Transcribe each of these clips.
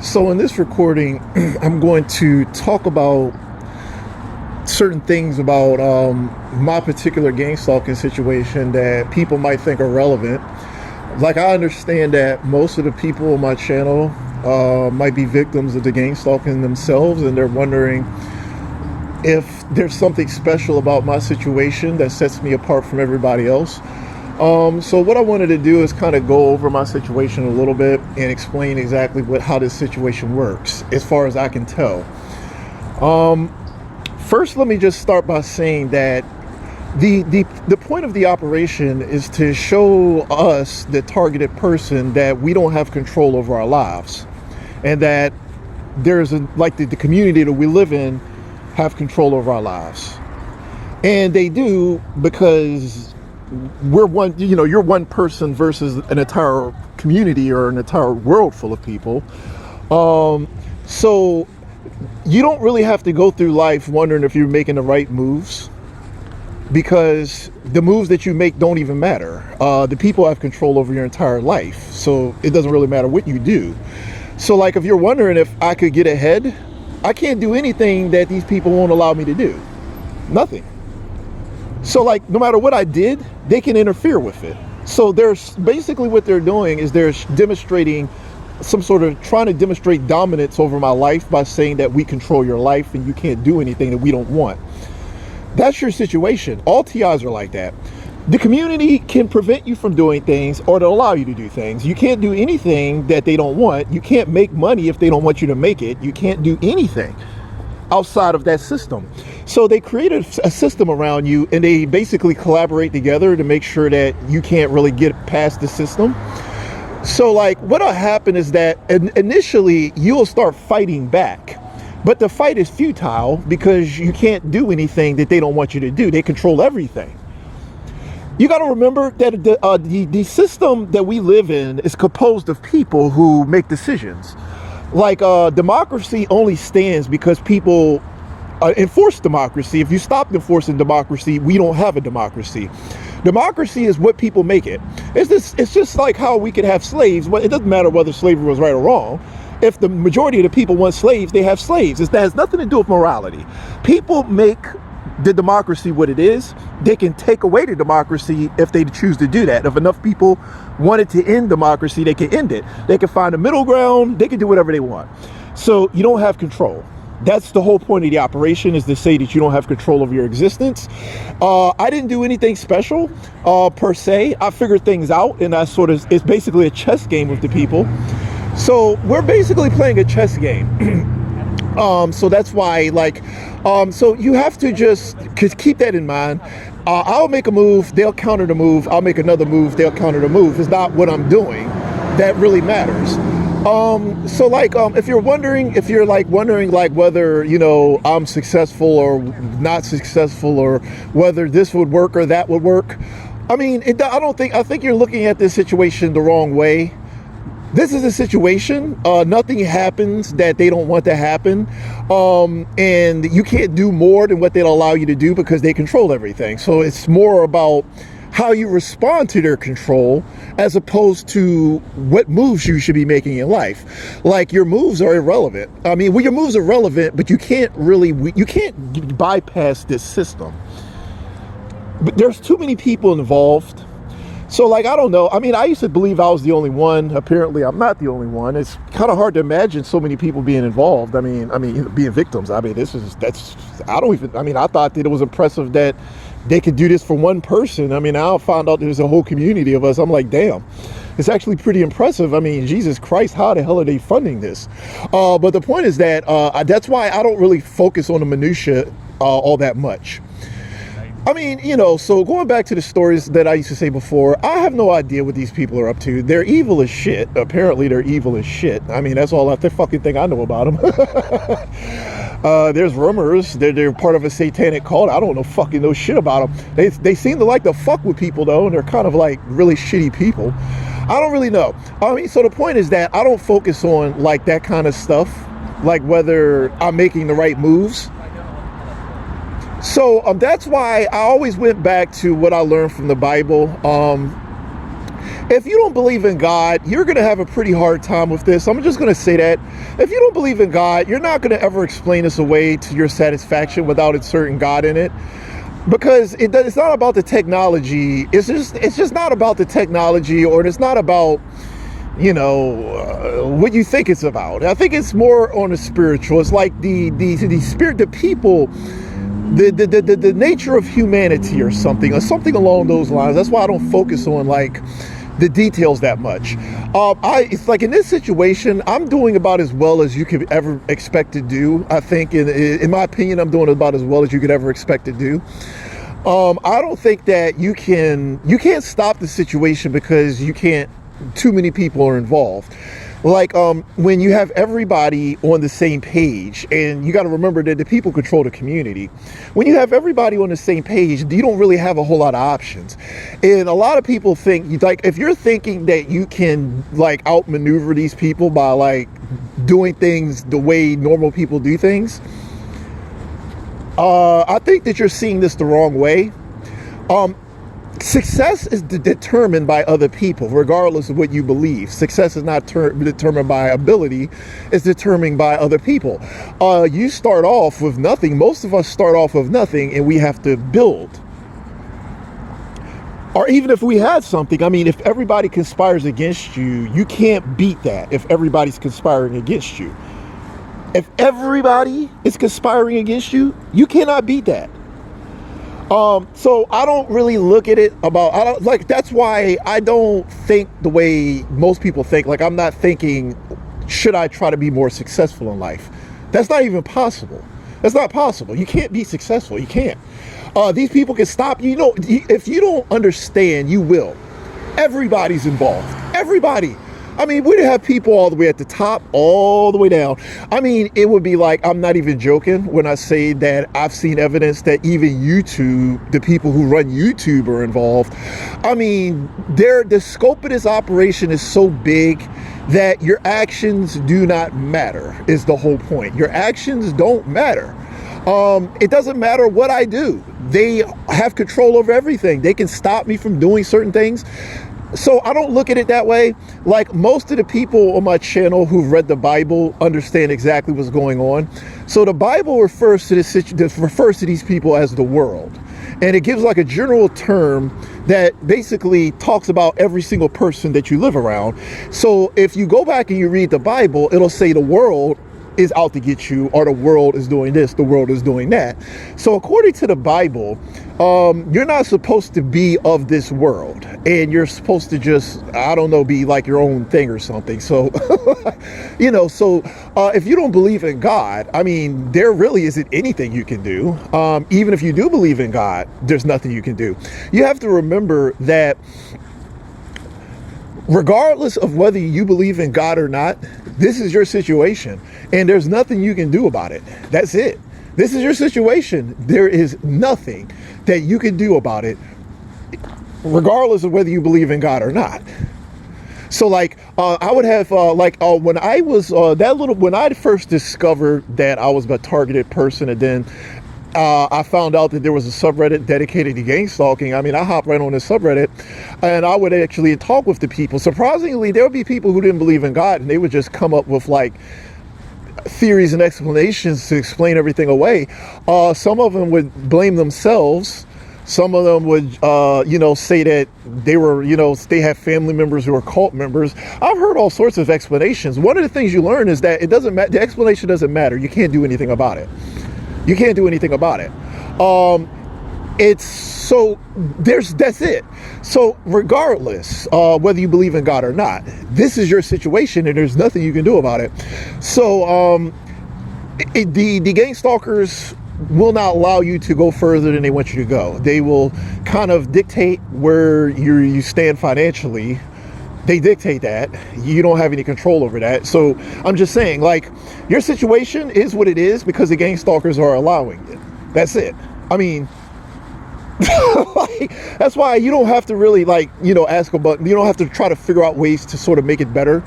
So in this recording, I'm going to talk about certain things about my particular gang stalking situation that people might think are relevant. Like, I understand that most of the people on my channel might be victims of the gang stalking themselves, and they're wondering if there's something special about my situation that sets me apart from everybody else. So what I wanted to do is kind of go over my situation a little bit and explain exactly how this situation works, as far as I can tell. First, let me just start by saying that the point of the operation is to show us, the targeted person, that we don't have control over our lives, and that there's the community that we live in have control over our lives, and they do, because we're one, you're one person versus an entire community or an entire world full of people. So you don't really have to go through life wondering if you're making the right moves, because the moves that you make don't even matter. The people have control over your entire life, so it doesn't really matter what you do. So, like, if you're wondering if I could get ahead, I can't do anything that these people won't allow me to do. Nothing. So, like, no matter what I did, they can interfere with it. So there's basically, what they're doing is they're demonstrating trying to demonstrate dominance over my life by saying that we control your life and you can't do anything that we don't want. That's your situation. All TIs are like that. The community can prevent you from doing things, or to allow you to do things. You can't do anything that they don't want. You can't make money if they don't want you to make it. You can't do anything outside of that system. So they created a system around you, and they basically collaborate together to make sure that you can't really get past the system. So, like, what'll happen is that initially you'll start fighting back, but the fight is futile because you can't do anything that they don't want you to do. They control everything. You got to remember that the system that we live in is composed of people who make decisions. Like, democracy only stands because people enforce democracy. If you stop enforcing democracy, we don't have a democracy. Democracy is what people make it. It's just like how we could have slaves. It doesn't matter whether slavery was right or wrong. If the majority of the people want slaves, they have slaves. That has nothing to do with morality. People make the democracy what it is. They can take away the democracy if they choose to do that. If enough people wanted to end democracy, they can end it. They can find a middle ground. They can do whatever they want. So you don't have control. That's the whole point of the operation, is to say that you don't have control of your existence. I didn't do anything special per se. I figured things out, and it's basically a chess game with the people. So we're basically playing a chess game. So that's why, so you have to just keep that in mind. I'll make a move, they'll counter the move. I'll make another move, they'll counter the move. It's not what I'm doing that really matters. So, if you're wondering whether, I'm successful or not successful, or whether this would work or that would work, I think you're looking at this situation the wrong way. This is a situation. Nothing happens that they don't want to happen. And you can't do more than what they'll allow you to do because they control everything. So it's more about how you respond to their control, as opposed to what moves you should be making in life. Like, your moves are irrelevant. Your moves are relevant, but you can't bypass this system. But there's too many people involved. So, I don't know. I used to believe I was the only one. Apparently, I'm not the only one. It's kind of hard to imagine so many people being involved. Being victims. I thought that it was impressive that they could do this for one person. Now I found out there's a whole community of us. I'm like, damn, it's actually pretty impressive. Jesus Christ, how the hell are they funding this? But the point is that that's why I don't really focus on the minutia all that much. So going back to the stories that I used to say before, I have no idea what these people are up to. They're evil as shit. Apparently they're evil as shit. That's all the fucking thing I know about them. There's rumors they're part of a satanic cult. I don't know shit about them. They seem to like to fuck with people, though, and they're kind of like really shitty people. I don't really know. So the point is that I don't focus on that kind of stuff, like whether I'm making the right moves. So that's why I always went back to what I learned from the Bible. If you don't believe in God, you're going to have a pretty hard time with this. I'm just going to say that. If you don't believe in God, you're not going to ever explain this away to your satisfaction without inserting God in it. Because it's not about the technology. It's just not about the technology, or it's not about, what you think it's about. I think it's more on the spiritual. It's like the spirit, the people, the nature of humanity, or something along those lines. That's why I don't focus on like the details that much. It's like in this situation, I'm doing about as well as you could ever expect to do. I think, in my opinion, I'm doing about as well as you could ever expect to do. I don't think that you can't stop the situation because too many people are involved. Like when you have everybody on the same page, and you got to remember that the people control the community. When you have everybody on the same page, you don't really have a whole lot of options. And a lot of people think, like, if you're thinking that you can like outmaneuver these people by like doing things the way normal people do things, I think that you're seeing this the wrong way. Success is determined by other people, regardless of what you believe. Success is not determined by ability, it's determined by other people. You start off with nothing. Most of us start off with nothing, and we have to build. Or even if we had something, I mean, if everybody conspires against you, you can't beat that if everybody's conspiring against you. If everybody is conspiring against you, you cannot beat that. So I don't really look at it that's why I don't think the way most people think. Like, I'm not thinking, should I try to be more successful in life? That's not even possible. That's not possible. You can't be successful. You can't. These people can stop you. If you don't understand, you will. Everybody's involved. Everybody. I mean, we'd have people all the way at the top, all the way down. I mean, it would be like, I'm not even joking when I say that I've seen evidence that even YouTube, the people who run YouTube are involved. I mean, the scope of this operation is so big that your actions do not matter, is the whole point. Your actions don't matter. It doesn't matter what I do. They have control over everything. They can stop me from doing certain things. So I don't look at it that way. Like, most of the people on my channel who've read the Bible understand exactly what's going on. So the Bible refers to these people as the world. And it gives like a general term that basically talks about every single person that you live around. So if you go back and you read the Bible, it'll say the world is out to get you, or the world is doing this, the world is doing that. So according to the Bible, you're not supposed to be of this world, and you're supposed to just, I don't know, be like your own thing or something. So, if you don't believe in God, I mean, there really isn't anything you can do. Even if you do believe in God, there's nothing you can do. You have to remember that regardless of whether you believe in God or not, this is your situation, and there's nothing you can do about it. That's it. This is your situation. There is nothing that you can do about it, regardless of whether you believe in God or not. So like, I would have, when I was, when I first discovered that I was a targeted person, and then I found out that there was a subreddit dedicated to gang stalking. I mean, I hopped right on this subreddit, and I would actually talk with the people. Surprisingly, there would be people who didn't believe in God, and they would just come up with like theories and explanations to explain everything away. Some of them would blame themselves. Some of them would, say that they were, they have family members who are cult members. I've heard all sorts of explanations. One of the things you learn is that it doesn't matter. The explanation doesn't matter. You can't do anything about it. You can't do anything about it. That's it. So regardless, whether you believe in God or not, this is your situation, and there's nothing you can do about it. So the gang stalkers will not allow you to go further than they want you to go. They will kind of dictate where you stand financially. They dictate that. You don't have any control over that. So I'm just saying, like, your situation is what it is because the gang stalkers are allowing it. That's it. I mean, that's why you don't have to really ask about, you don't have to try to figure out ways to sort of make it better.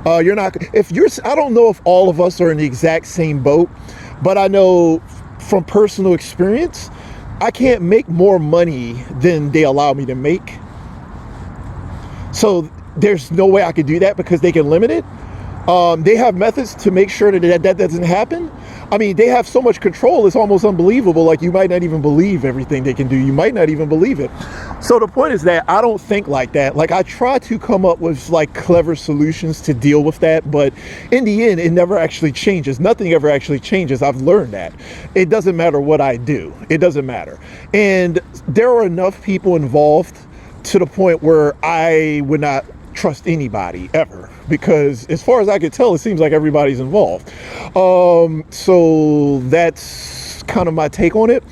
I don't know if all of us are in the exact same boat, but I know from personal experience, I can't make more money than they allow me to make. So there's no way I could do that because they can limit it. They have methods to make sure that doesn't happen. I mean, they have so much control, it's almost unbelievable. Like, you might not even believe everything they can do. You might not even believe it. So the point is that I don't think like that. Like, I try to come up with like clever solutions to deal with that, but in the end, it never actually changes. Nothing ever actually changes. I've learned that. It doesn't matter what I do. It doesn't matter. And there are enough people involved to the point where I would not trust anybody ever, because as far as I could tell, it seems like everybody's involved. So that's kind of my take on it.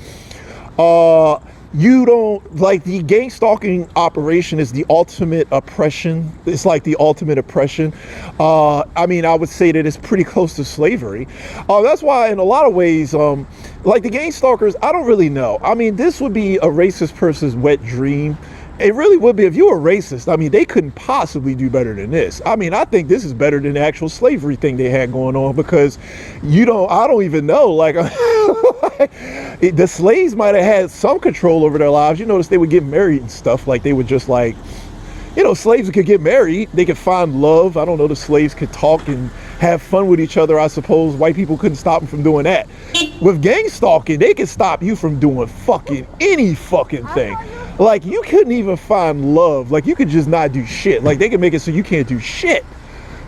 You don't, like, the gang stalking operation is the ultimate oppression. It's like the ultimate oppression. I mean, I would say that it's pretty close to slavery. That's why in a lot of ways, like the gang stalkers, I don't really know. I mean, this would be a racist person's wet dream. It really would be. If you were racist, I mean, they couldn't possibly do better than this. I mean, I think this is better than the actual slavery thing they had going on, because I don't even know, like, the slaves might have had some control over their lives. You notice they would get married and stuff. Like, they would just, like, slaves could get married. They could find love. I don't know, the slaves could talk and have fun with each other, I suppose. White people couldn't stop them from doing that. With gang stalking, they could stop you from doing fucking any fucking thing. Like, you couldn't even find love. Like, you could just not do shit. Like, they can make it so you can't do shit.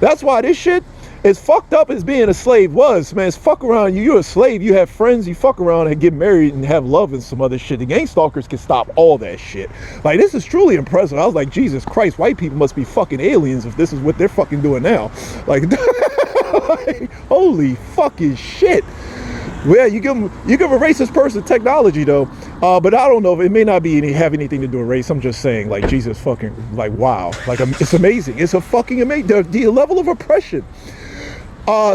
That's why this shit, as fucked up as being a slave was, man, it's fuck around. You're a slave, you have friends, you fuck around and get married and have love and some other shit. The gang stalkers can stop all that shit. Like, this is truly impressive. I was like, Jesus Christ, white people must be fucking aliens if this is what they're fucking doing now. Like, like, holy fucking shit. Well, you give a racist person technology though, but I don't know if it may not be have anything to do with race. I'm just saying, like, Jesus fucking, like, wow, like, it's amazing. It's a fucking amazing, the level of oppression.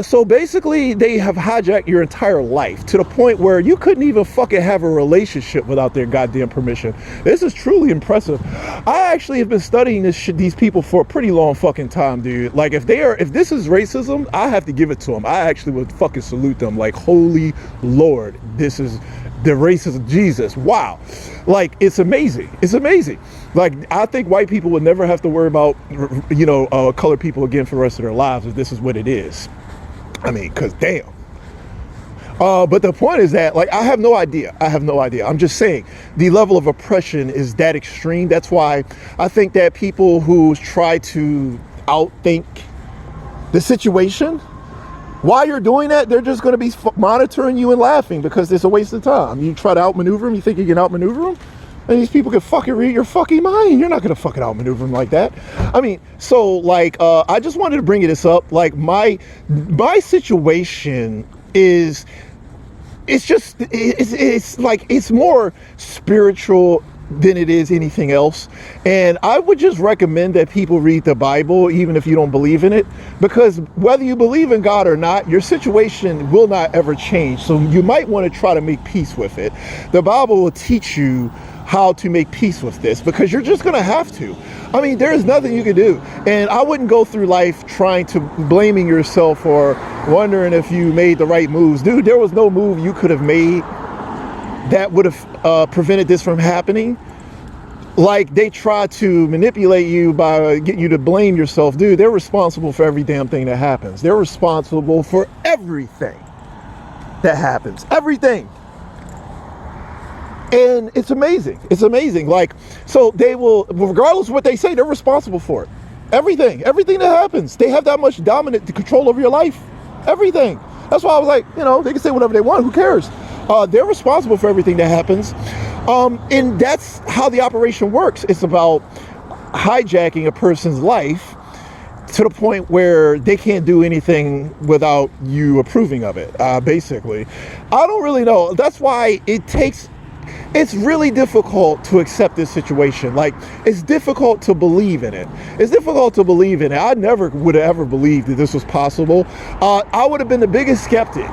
So basically, they have hijacked your entire life to the point where you couldn't even fucking have a relationship without their goddamn permission. This is truly impressive. I actually have been studying these people for a pretty long fucking time, dude. Like, if this is racism, I have to give it to them. I actually would fucking salute them. Like, holy Lord, this is the racism. Jesus, wow. Like, it's amazing. It's amazing. Like, I think white people would never have to worry about, colored people again for the rest of their lives if this is what it is. I mean, because damn. But the point is that, like, I have no idea. I'm just saying the level of oppression is that extreme. That's why I think that people who try to outthink the situation, while you're doing that, they're just going to be monitoring you and laughing, because it's a waste of time. You try to outmaneuver them, you think you can outmaneuver them? And these people can fucking read your fucking mind. You're not going to fucking outmaneuver them like that. I mean, so, like, I just wanted to bring this up. Like, my situation is, it's like, it's more spiritual than it is anything else. And I would just recommend that people read the Bible, even if you don't believe in it, because whether you believe in God or not, your situation will not ever change. So you might want to try to make peace with it. The Bible will teach you how to make peace with this, because you're just going to have to. I mean, there is nothing you can do. And I wouldn't go through life trying to blaming yourself or wondering if you made the right moves. Dude, there was no move you could have made that would have prevented this from happening. Like, they try to manipulate you by getting you to blame yourself. Dude, they're responsible for every damn thing that happens. They're responsible for everything that happens. Everything. And it's amazing. It's amazing. Like, so they will, regardless of what they say, they're responsible for it. Everything that happens. They have that much dominant control over your life. Everything. That's why I was like, they can say whatever they want. Who cares? They're responsible for everything that happens. And that's how the operation works. It's about hijacking a person's life to the point where they can't do anything without you approving of it, basically. I don't really know. That's why it's really difficult to accept this situation. Like, it's difficult to believe in it. I never would have ever believed that this was possible. I would have been the biggest skeptic.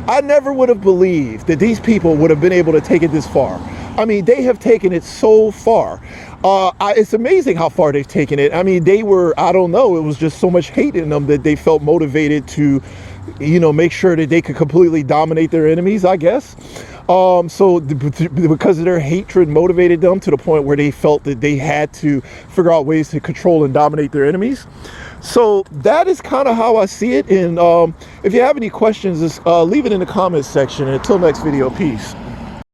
I never would have believed that these people would have been able to take it this far. I mean, they have taken it so far. It's amazing how far they've taken it. I mean, it was just so much hate in them that they felt motivated to, make sure that they could completely dominate their enemies, I guess. So because of their hatred motivated them to the point where they felt that they had to figure out ways to control and dominate their enemies. So that is kind of how I see it. And if you have any questions, just leave it in the comments section. And until next video, peace.